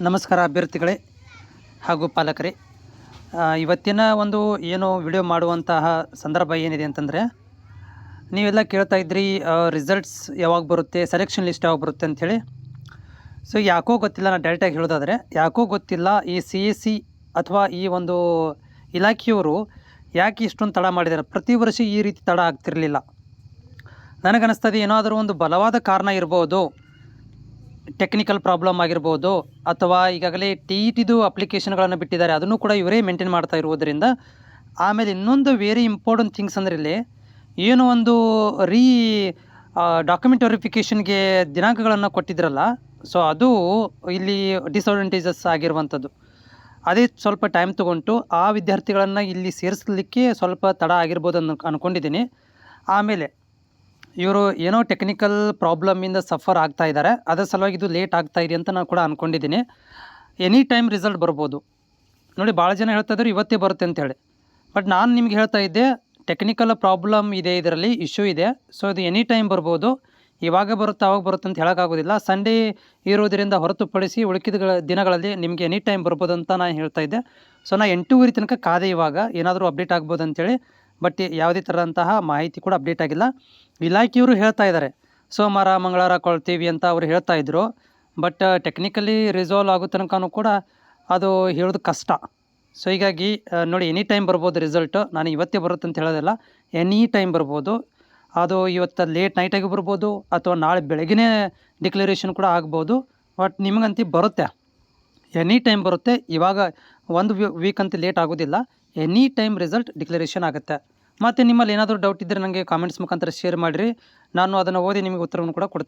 ನಮಸ್ಕಾರ ಅಭ್ಯರ್ಥಿಗಳೇ ಹಾಗೂ ಪಾಲಕರೇ. ಇವತ್ತಿನ ಒಂದು ಏನು ವಿಡಿಯೋ ಮಾಡುವಂತಹ ಸಂದರ್ಭ ಏನಿದೆ ಅಂತಂದರೆ, ನೀವೆಲ್ಲ ಕೇಳ್ತಾ ಇದ್ರಿ ರಿಸಲ್ಟ್ಸ್ ಯಾವಾಗ ಬರುತ್ತೆ, ಸೆಲೆಕ್ಷನ್ ಲಿಸ್ಟ್ ಯಾವಾಗ ಬರುತ್ತೆ ಅಂಥೇಳಿ. ಸೊ ಯಾಕೋ ಗೊತ್ತಿಲ್ಲ, ನಾನು ಡೈರೆಕ್ಟಾಗಿ ಹೇಳೋದಾದರೆ ಯಾಕೋ ಗೊತ್ತಿಲ್ಲ, ಈ CSE ಅಥವಾ ಈ ಒಂದು ಇಲಾಖೆಯವರು ಯಾಕೆ ಇಷ್ಟೊಂದು ತಡ ಮಾಡಿದ್ದಾರೆ. ಪ್ರತಿ ವರ್ಷ ಈ ರೀತಿ ತಡ ಆಗ್ತಿರಲಿಲ್ಲ. ನನಗನ್ನಿಸ್ತದೆ ಏನಾದರೂ ಒಂದು ಬಲವಾದ ಕಾರಣ ಇರ್ಬೋದು, ಟೆಕ್ನಿಕಲ್ ಪ್ರಾಬ್ಲಮ್ ಆಗಿರ್ಬೋದು, ಅಥವಾ ಈಗಾಗಲೇ TETದು ಅಪ್ಲಿಕೇಶನ್ಗಳನ್ನು ಬಿಟ್ಟಿದ್ದಾರೆ, ಅದನ್ನು ಕೂಡ ಇವರೇ ಮೇಂಟೈನ್ ಮಾಡ್ತಾ ಇರುವುದರಿಂದ. ಆಮೇಲೆ ಇನ್ನೊಂದು ವೆರಿ ಇಂಪಾರ್ಟೆಂಟ್ ಥಿಂಗ್ಸ್ ಅಂದರೆ, ಇಲ್ಲಿ ಏನೋ ಒಂದು ಡಾಕ್ಯುಮೆಂಟ್ ವೆರಿಫಿಕೇಷನ್ಗೆ ದಿನಾಂಕಗಳನ್ನು ಕೊಟ್ಟಿದ್ರಲ್ಲ, ಸೊ ಅದು ಇಲ್ಲಿ ಡಿಸ್ಅಡ್ವಾಂಟೇಜಸ್ ಆಗಿರುವಂಥದ್ದು. ಅದೇ ಸ್ವಲ್ಪ ಟೈಮ್ ತೊಗೊಂಡು ಆ ವಿದ್ಯಾರ್ಥಿಗಳನ್ನು ಇಲ್ಲಿ ಸೇರಿಸಲಿಕ್ಕೆ ಸ್ವಲ್ಪ ತಡ ಆಗಿರ್ಬೋದು ಅಂದ್ಕೊಂಡಿದ್ದೀನಿ. ಆಮೇಲೆ ಇವರು ಏನೋ ಟೆಕ್ನಿಕಲ್ ಪ್ರಾಬ್ಲಮ್ಮಿಂದ ಸಫರ್ ಆಗ್ತಾ ಇದ್ದಾರೆ, ಅದರ ಸಲುವಾಗಿ ಇದು ಲೇಟ್ ಆಗ್ತಾ ಇದೆ ಅಂತ ನಾನು ಕೂಡ ಅಂದ್ಕೊಂಡಿದ್ದೀನಿ. ಎನಿ ಟೈಮ್ ರಿಸಲ್ಟ್ ಬರ್ಬೋದು. ನೋಡಿ, ಭಾಳ ಜನ ಹೇಳ್ತಾ ಇದ್ದಾರೆ ಇವತ್ತೇ ಬರುತ್ತೆ ಅಂತೇಳಿ. ಬಟ್ ನಾನು ನಿಮ್ಗೆ ಹೇಳ್ತಾ ಇದ್ದೆ, ಟೆಕ್ನಿಕಲ್ ಪ್ರಾಬ್ಲಮ್ ಇದೆ, ಇದರಲ್ಲಿ ಇಶ್ಯೂ ಇದೆ. ಸೊ ಇದು ಎನಿ ಟೈಮ್ ಬರ್ಬೋದು. ಇವಾಗ ಬರುತ್ತೆ ಆವಾಗ ಬರುತ್ತೆ ಅಂತ ಹೇಳೋಕ್ಕಾಗೋದಿಲ್ಲ. ಸಂಡೇ ಇರೋದರಿಂದ ಹೊರತುಪಡಿಸಿ ಉಳಿದ ದಿನಗಳಲ್ಲಿ ನಿಮಗೆ ಎನಿ ಟೈಮ್ ಬರ್ಬೋದು ಅಂತ ನಾನು ಹೇಳ್ತಾ ಇದ್ದೆ. ಸೊ ನಾನು 8:30 ತನಕ ಕಾದೆ, ಇವಾಗ ಏನಾದರೂ ಅಪ್ಡೇಟ್ ಆಗ್ಬೋದು ಅಂತೇಳಿ. ಬಟ್ ಯಾವುದೇ ಥರದಂತಹ ಮಾಹಿತಿ ಕೂಡ ಅಪ್ಡೇಟ್ ಆಗಿಲ್ಲ. ಇಲಾಖೆಯವರು ಹೇಳ್ತಾ ಇದ್ದಾರೆ ಸೋಮವಾರ ಮಂಗಳವಾರ ಕೊಳ್ತೀವಿ ಅಂತ ಅವ್ರು ಹೇಳ್ತಾ ಇದ್ದರು. ಬಟ್ ಟೆಕ್ನಿಕಲಿ ರಿಸಾಲ್ವ್ ಆಗೋ ತನಕನೂ ಕೂಡ ಅದು ಹೇಳೋದು ಕಷ್ಟ. ಸೊ ಹೀಗಾಗಿ ನೋಡಿ, ಎನಿ ಟೈಮ್ ಬರ್ಬೋದು ರಿಸಲ್ಟು. ನಾನು ಇವತ್ತೇ ಬರುತ್ತೆ ಅಂತ ಹೇಳೋದಿಲ್ಲ, ಎನಿ ಟೈಮ್ ಬರ್ಬೋದು. ಅದು ಇವತ್ತು ಲೇಟ್ ನೈಟಾಗಿ ಬರ್ಬೋದು, ಅಥವಾ ನಾಳೆ ಬೆಳಗ್ಗೆನೇ ಡಿಕ್ಲರೇಷನ್ ಕೂಡ ಆಗ್ಬೋದು. ಬಟ್ ನಿಮಗಂತೂ ಬರುತ್ತೆ, ಎನಿ ಟೈಮ್ ಬರುತ್ತೆ. ಇವಾಗ ಒಂದು ವೀಕ್ ಅಂತ ಲೇಟ್ ಆಗೋದಿಲ್ಲ, ಎನಿ ಟೈಮ್ ರಿಸಲ್ಟ್ ಡಿಕ್ಲರೇಷನ್ ಆಗುತ್ತೆ. ಮತ್ತು ನಿಮ್ಮಲ್ಲಿ ಏನಾದರೂ ಡೌಟ್ ಇದ್ದರೆ ನನಗೆ ಕಾಮೆಂಟ್ಸ್ ಮುಖಾಂತರ ಶೇರ್ ಮಾಡಿರಿ. ನಾನು ಅದನ್ನು ಓದಿ ನಿಮಗೆ ಉತ್ತರವನ್ನು ಕೂಡ ಕೊಡ್ತೀನಿ.